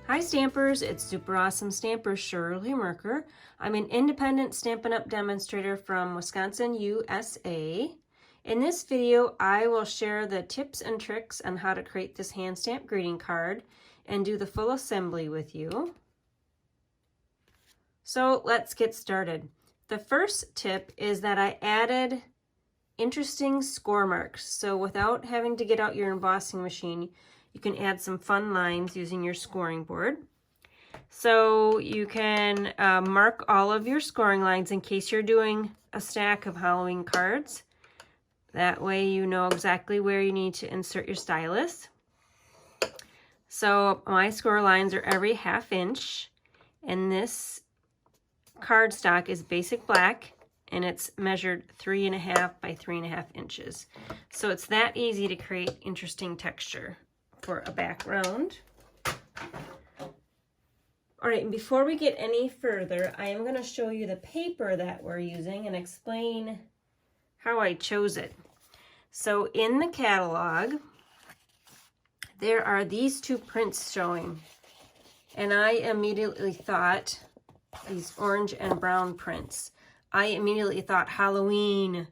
Hi Stampers, it's super awesome Stamper Shirley Merker. I'm an independent Stampin' Up! Demonstrator from Wisconsin, USA. In this video, I will share the tips and tricks on how to create this hand stamp greeting card and do the full assembly with you. So let's get started. The first tip is that I added interesting score marks. So without having to get out your embossing machine, you can add some fun lines using your scoring board. So you can mark all of your scoring lines in case you're doing a stack of Halloween cards. That way you know exactly where you need to insert your stylus. So my score lines are every 1/2 inch, and this cardstock is basic black, and it's measured 3.5 by 3.5 inches. So it's that easy to create interesting texture for a background. All right, and before we get any further, I am going to show you the paper that we're using and explain how I chose it. So in the catalog, there are these two prints showing, and I immediately thought, these orange and brown prints, I immediately thought Halloween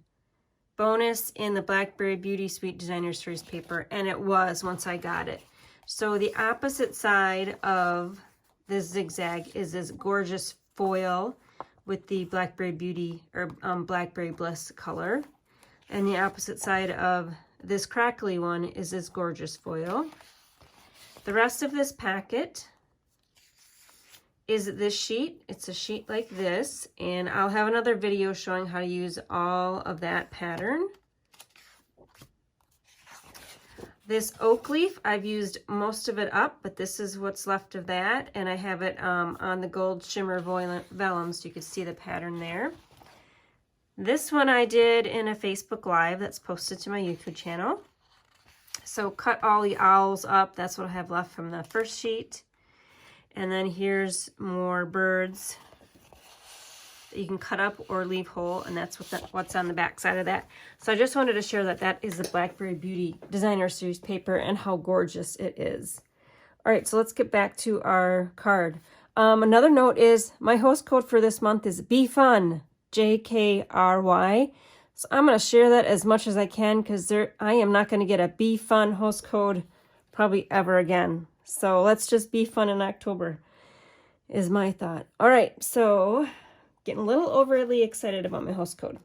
bonus in the Blackberry Beauty Suite Designer Series paper, and it was once I got it. So the opposite side of this zigzag is this gorgeous foil with the Blackberry Beauty or Blackberry Bliss color, and the opposite side of this crackly one is this gorgeous foil. The rest of this packet is this sheet. It's a sheet like this, and I'll have another video showing how to use all of that pattern. This oak leaf, I've used most of it up, but this is what's left of that, and I have it on the gold shimmer vellum, so you can see the pattern there. This one I did in a Facebook Live that's posted to my YouTube channel. So cut all the owls up. That's what I have left from the first sheet. And then here's more birds that you can cut up or leave whole, and that's what's on the back side of that. So I just wanted to share that that is the Blackberry Beauty Designer Series paper and how gorgeous it is. All right, so let's get back to our card. Another note is my host code for this month is BFUN, JKRY. So I'm going to share that as much as I can because I am not going to get a BFUN host code probably ever again. So let's just be fun in October is my thought. All right, so getting a little overly excited about my host code.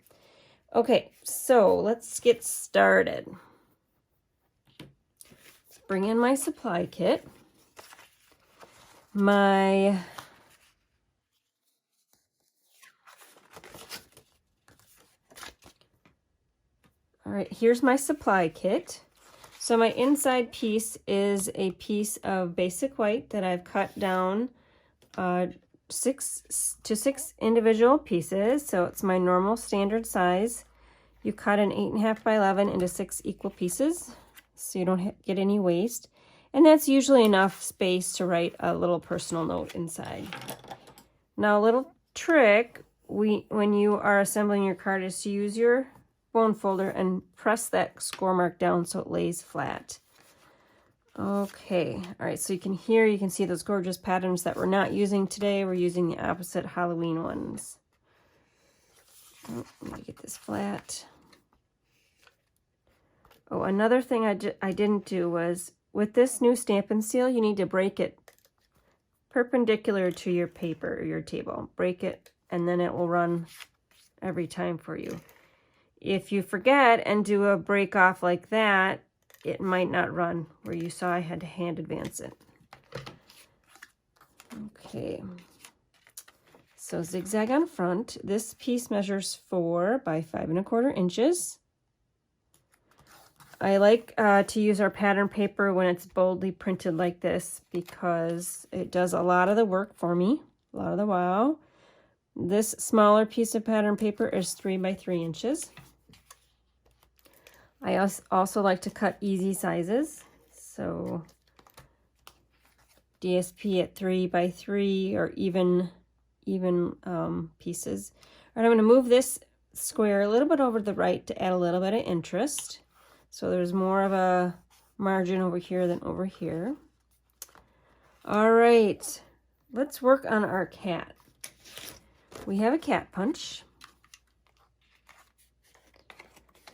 Okay, so let's get started. Let's bring in my supply kit. All right, here's my supply kit. So my inside piece is a piece of basic white that I've cut down 6 to 6 individual pieces. So it's my normal standard size. You cut an 8.5 by 11 into 6 equal pieces so you don't get any waste. And that's usually enough space to write a little personal note inside. Now a little trick when you are assembling your card is to use your bone folder and press that score mark down so it lays flat. Okay, all right, so you can see those gorgeous patterns that we're not using today. We're using the opposite Halloween ones. Oh, let me get this flat. Oh, another thing I didn't do was with this new Stampin' Seal, you need to break it perpendicular to your paper or your table. Break it, and then it will run every time for you. If you forget and do a break off like that, it might not run, where you saw I had to hand advance it. Okay, so zigzag on front. This piece measures 4 by 5.25 inches. I like to use our pattern paper when it's boldly printed like this because it does a lot of the work for me, a lot of the wow. This smaller piece of pattern paper is 3 by 3 inches. I also like to cut easy sizes, so DSP at 3 by 3 or even pieces. All right, I'm going to move this square a little bit over to the right to add a little bit of interest. So there's more of a margin over here than over here. All right, let's work on our cat. We have a cat punch.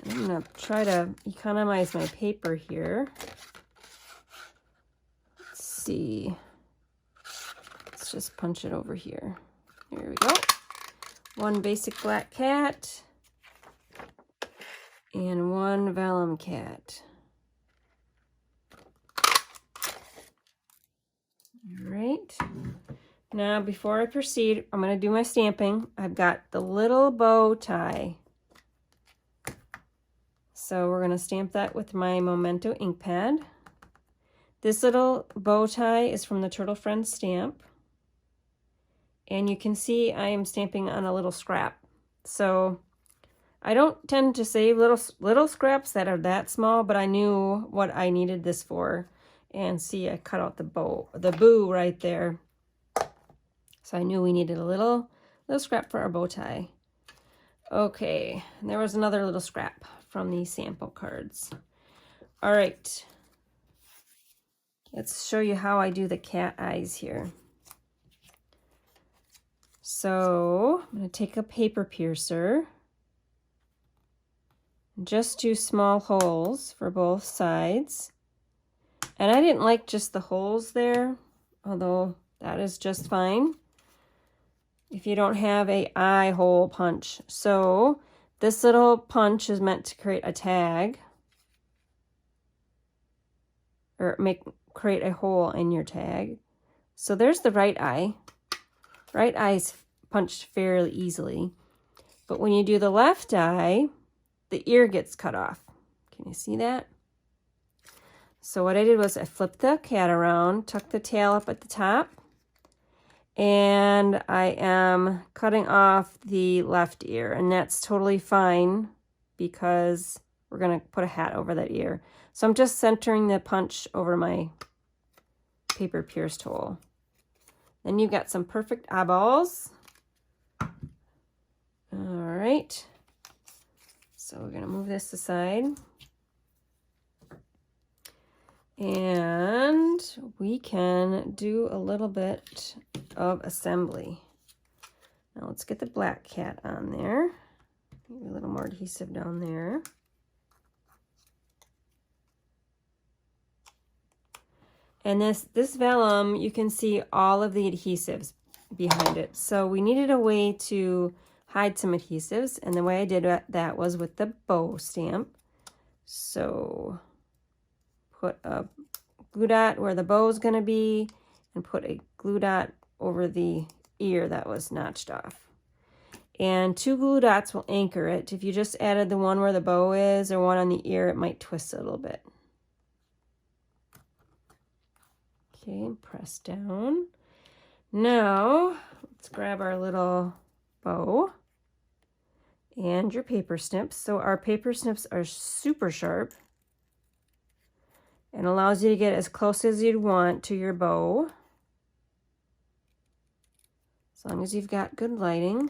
I'm gonna try to economize my paper here. Let's see. Let's just punch it over here. Here we go. One basic black cat and one vellum cat. All right. Now, before I proceed, I'm going to do my stamping. I've got the little bow tie. So we're going to stamp that with my Memento ink pad. This little bow tie is from the Turtle Friends stamp. And you can see I am stamping on a little scrap. So I don't tend to save little scraps that are that small, but I knew what I needed this for. And see, I cut out the boo right there. So I knew we needed a little scrap for our bow tie. Okay, and there was another little scrap from these sample cards. All right, let's show you how I do the cat eyes here. So I'm going to take a paper piercer, just do small holes for both sides. And I didn't like just the holes there, although that is just fine if you don't have a eye hole punch. So this little punch is meant to create a tag or create a hole in your tag. So there's the right eye. Right eye's punched fairly easily. But when you do the left eye, the ear gets cut off. Can you see that? So what I did was I flipped the cat around, tucked the tail up at the top, and I am cutting off the left ear, and that's totally fine because we're going to put a hat over that ear. So I'm just centering the punch over my paper pierced hole. Then you've got some perfect eyeballs. All right. So we're going to move this aside. And we can do a little bit of assembly. Now let's get the black cat on there. Maybe a little more adhesive down there. And this vellum, you can see all of the adhesives behind it. So we needed a way to hide some adhesives, and the way I did that was with the bow stamp. So put a glue dot where the bow is going to be, and put a glue dot over the ear that was notched off. And 2 glue dots will anchor it. If you just added the one where the bow is or one on the ear, it might twist a little bit. Okay, and press down. Now, let's grab our little bow and your paper snips. So our paper snips are super sharp and allows you to get as close as you'd want to your bow, as long as you've got good lighting.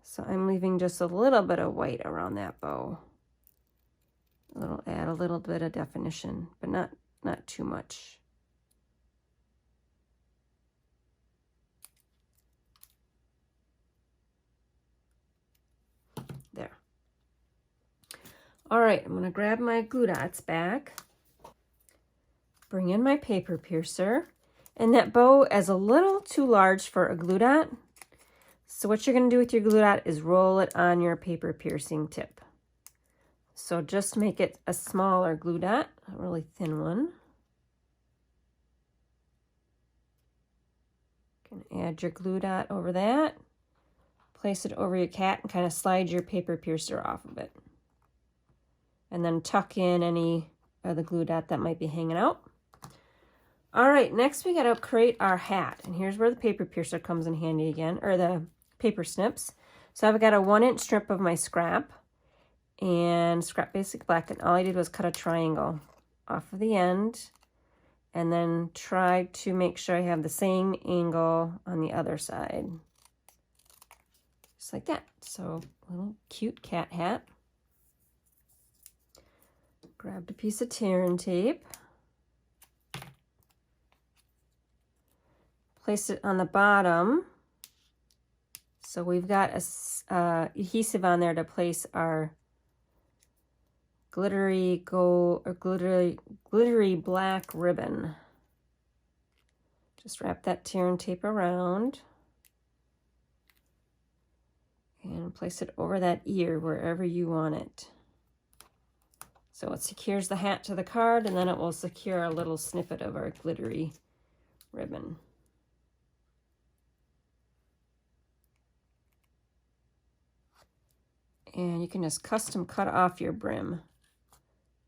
So I'm leaving just a little bit of white around that bow. Add a little bit of definition, but not too much. There. All right, I'm going to grab my glue dots back, bring in my paper piercer, and that bow is a little too large for a glue dot. So what you're going to do with your glue dot is roll it on your paper piercing tip. So just make it a smaller glue dot, a really thin one. You can add your glue dot over that, place it over your cat, and kind of slide your paper piercer off of it. And then tuck in any of the glue dot that might be hanging out. All right, next we got to create our hat. And here's where the paper piercer comes in handy again, or the paper snips. So I've got a 1-inch strip of my scrap and scrap basic black, and all I did was cut a triangle off of the end and then try to make sure I have the same angle on the other side. Just like that. So a little cute cat hat. Grabbed a piece of tear and tape. Place it on the bottom. So we've got a adhesive on there to place our glittery black ribbon. Just wrap that tear and tape around and place it over that ear wherever you want it. So it secures the hat to the card, and then it will secure a little snippet of our glittery ribbon. And you can just custom cut off your brim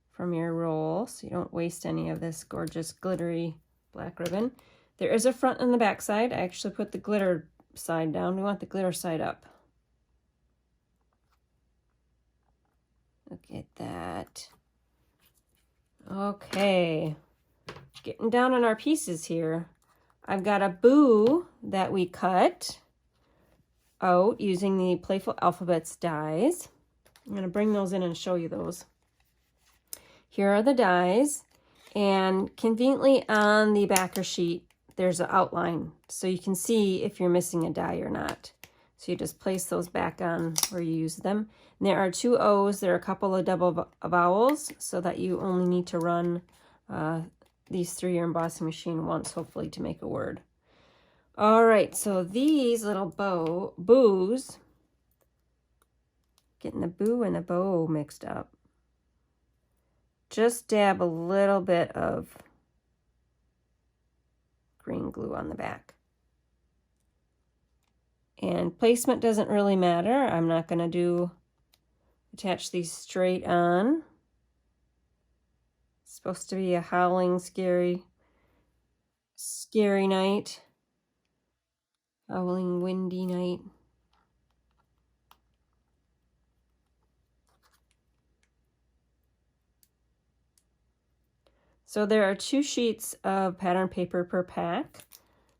from your roll so you don't waste any of this gorgeous glittery black ribbon. There is a front and the back side. I actually put the glitter side down. We want the glitter side up. Look at that. Okay, getting down on our pieces here. I've got a boo that we cut out using the Playful Alphabets dies. I'm going to bring those in and show you those. Here are the dies, and conveniently on the backer sheet there's an outline so you can see if you're missing a die or not. So you just place those back on where you use them. And there are 2 O's, there are a couple of double vowels so that you only need to run these through your embossing machine once, hopefully, to make a word. All right, so these little boos, getting the boo and the bow mixed up. Just dab a little bit of green glue on the back. And placement doesn't really matter. I'm not going to attach these straight on. It's supposed to be a howling, scary night. Howling, windy night. So there are 2 sheets of pattern paper per pack,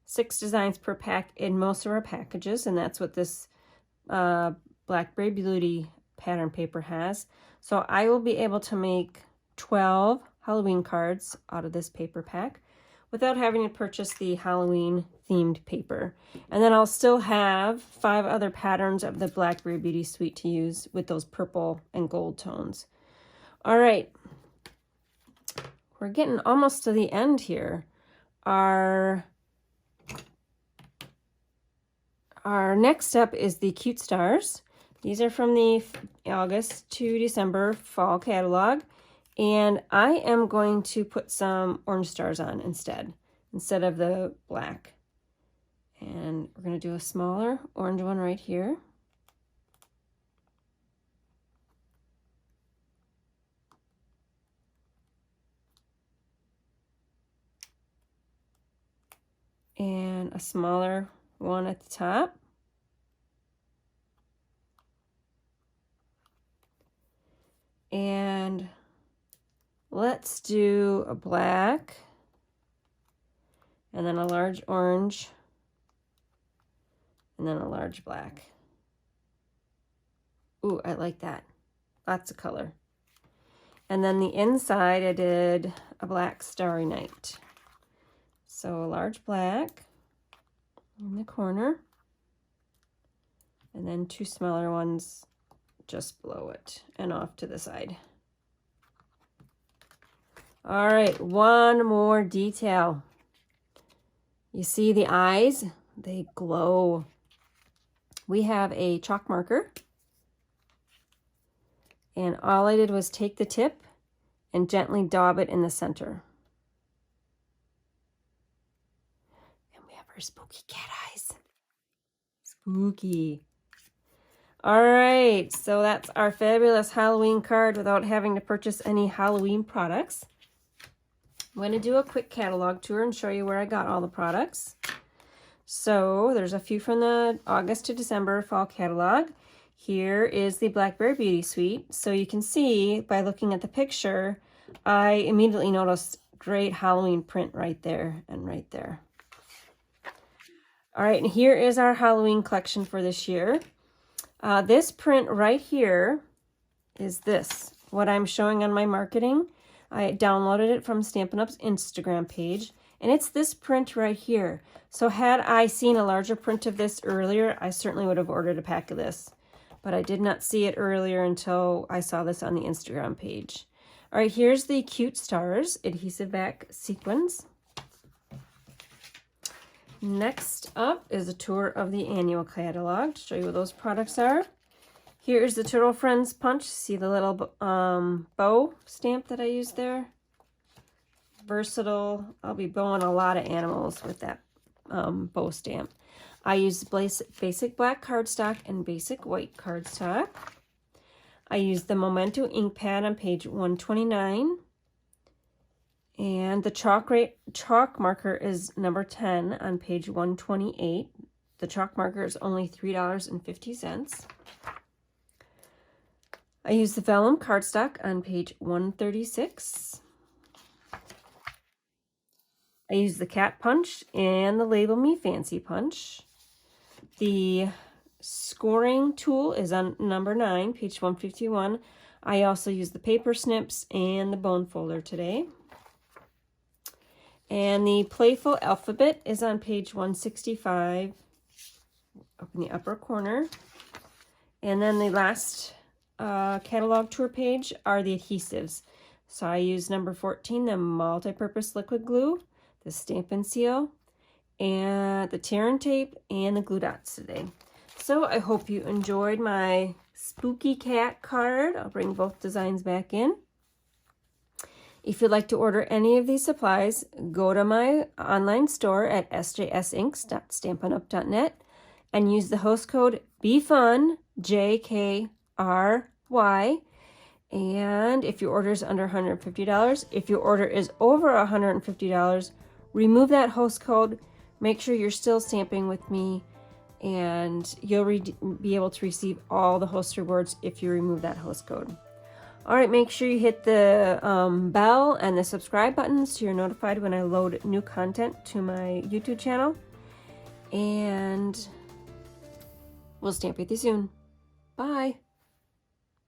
6 designs per pack in most of our packages, and that's what this Blackberry Beauty pattern paper has. So I will be able to make 12 Halloween cards out of this paper pack without having to purchase the Halloween themed paper. And then I'll still have 5 other patterns of the Blackberry Beauty suite to use with those purple and gold tones. All right, we're getting almost to the end here. Our next step is the Cute Stars. These are from the August to December fall catalog. And I am going to put some orange stars on instead of the black. And we're going to do a smaller orange one right here. And a smaller one at the top. And let's do a black, and then a large orange, and then a large black. Ooh, I like that. Lots of color. And then the inside, I did a black starry night. So a large black in the corner, and then 2 smaller ones just below it and off to the side. All right, one more detail. You see the eyes? They glow. We have a chalk marker, and all I did was take the tip and gently daub it in the center. And we have our spooky cat eyes. Spooky. All right, so that's our fabulous Halloween card without having to purchase any Halloween products. I'm going to do a quick catalog tour and show you where I got all the products. So there's a few from the August to December fall catalog. Here is the Blackberry Beauty suite. So you can see by looking at the picture, I immediately noticed great Halloween print right there and right there. All right, and here is our Halloween collection for this year. This print right here is this what I'm showing on my marketing. I downloaded it from Stampin' Up's Instagram page, and it's this print right here. So had I seen a larger print of this earlier, I certainly would have ordered a pack of this. But I did not see it earlier until I saw this on the Instagram page. All right, here's the Cute Stars adhesive back sequins. Next up is a tour of the annual catalog to show you what those products are. Here's the Turtle Friends punch. See the little bow stamp that I used there? Versatile. I'll be bowing a lot of animals with that bow stamp. I used basic black cardstock and basic white cardstock. I used the Memento ink pad on page 129. And the chalk marker is number 10 on page 128. The chalk marker is only $3.50. I used the vellum cardstock on page 136. I used the cat punch and the Label Me Fancy punch. The scoring tool is on number 9, page 151. I also used the paper snips and the bone folder today. And the Playful Alphabet is on page 165 up in the upper corner. And then the last catalog tour page are the adhesives. So I used number 14, the multi-purpose liquid glue, the Stampin' Seal, and the tear and tape, and the glue dots today. So I hope you enjoyed my spooky cat card. I'll bring both designs back in. If you'd like to order any of these supplies, go to my online store at sjsinks.stampinup.net and use the host code BFUNJKRY. And if your order is under $150, if your order is over $150, remove that host code. Make sure you're still stamping with me, and you'll be able to receive all the host rewards if you remove that host code. All right, make sure you hit the bell and the subscribe button so you're notified when I load new content to my YouTube channel. And we'll stamp with you soon. Bye.